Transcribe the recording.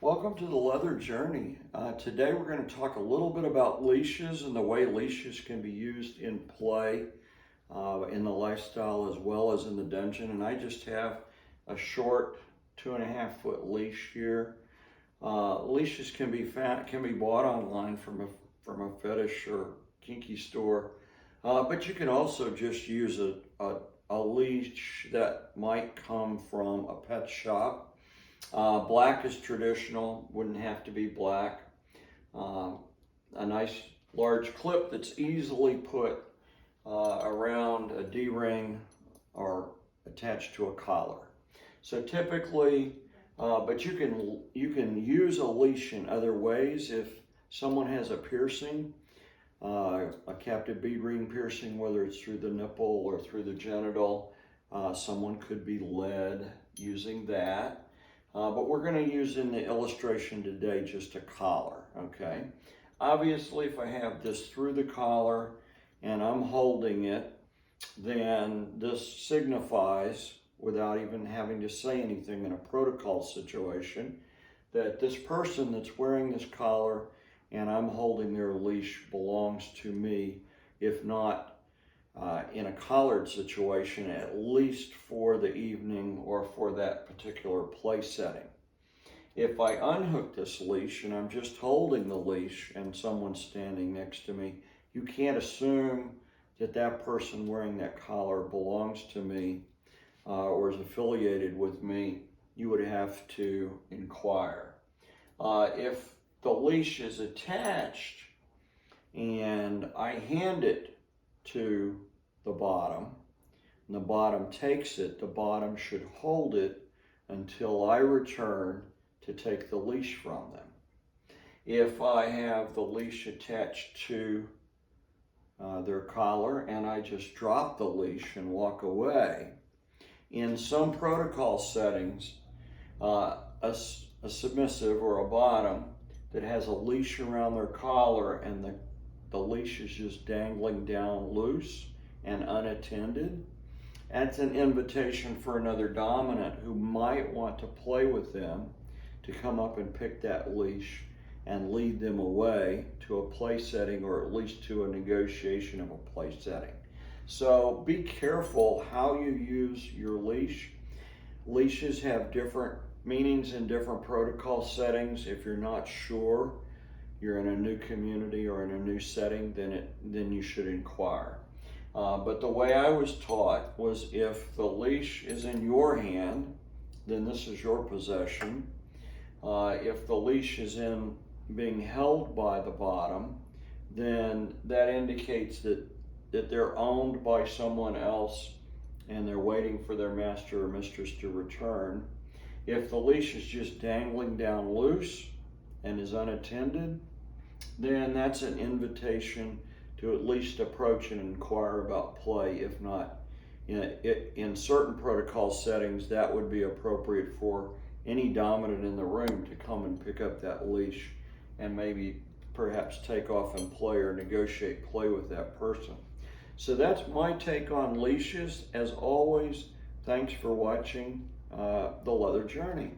Welcome to the Leather Journey. Today we're going to talk a little bit about leashes and the way leashes can be used in play, in the lifestyle as well as in the dungeon. And I just have a short 2.5 foot leash here. Leashes can be bought online from a fetish or kinky store, but you can also just use a leash that might come from a pet shop. Black is traditional, wouldn't have to be black. A nice large clip that's easily put around a D-ring or attached to a collar. So typically, but you can use a leash in other ways. If someone has a piercing, a captive bead ring piercing, whether it's through the nipple or through the genital, someone could be led using that. But we're going to use in the illustration today just a collar, okay? Obviously, if I have this through the collar and I'm holding it, then this signifies, without even having to say anything in a protocol situation, that this person that's wearing this collar and I'm holding their leash belongs to me, if not in a collared situation, at least for the evening or for that particular play setting. If I unhook this leash and I'm just holding the leash and someone's standing next to me, you can't assume that that person wearing that collar belongs to me or is affiliated with me. You would have to inquire. If the leash is attached and I hand it to the bottom, and the bottom takes it, the bottom should hold it until I return to take the leash from them. If I have the leash attached to their collar and I just drop the leash and walk away, in some protocol settings, a submissive or a bottom that has a leash around their collar and the leash is just dangling down loose and unattended, that's an invitation for another dominant who might want to play with them to come up and pick that leash and lead them away to a play setting, or at least to a negotiation of a play setting. So be careful how you use your leash. Leashes have different meanings in different protocol settings. If you're not sure, you're in a new community or in a new setting, then you should inquire. But the way I was taught was, if the leash is in your hand, then this is your possession. If the leash is being held by the bottom, then that indicates that they're owned by someone else and they're waiting for their master or mistress to return. If the leash is just dangling down loose and is unattended, then that's an invitation to at least approach and inquire about play. If not, in certain protocol settings, that would be appropriate for any dominant in the room to come and pick up that leash and maybe perhaps take off and play or negotiate play with that person. So that's my take on leashes. As always, thanks for watching The Leather Journey.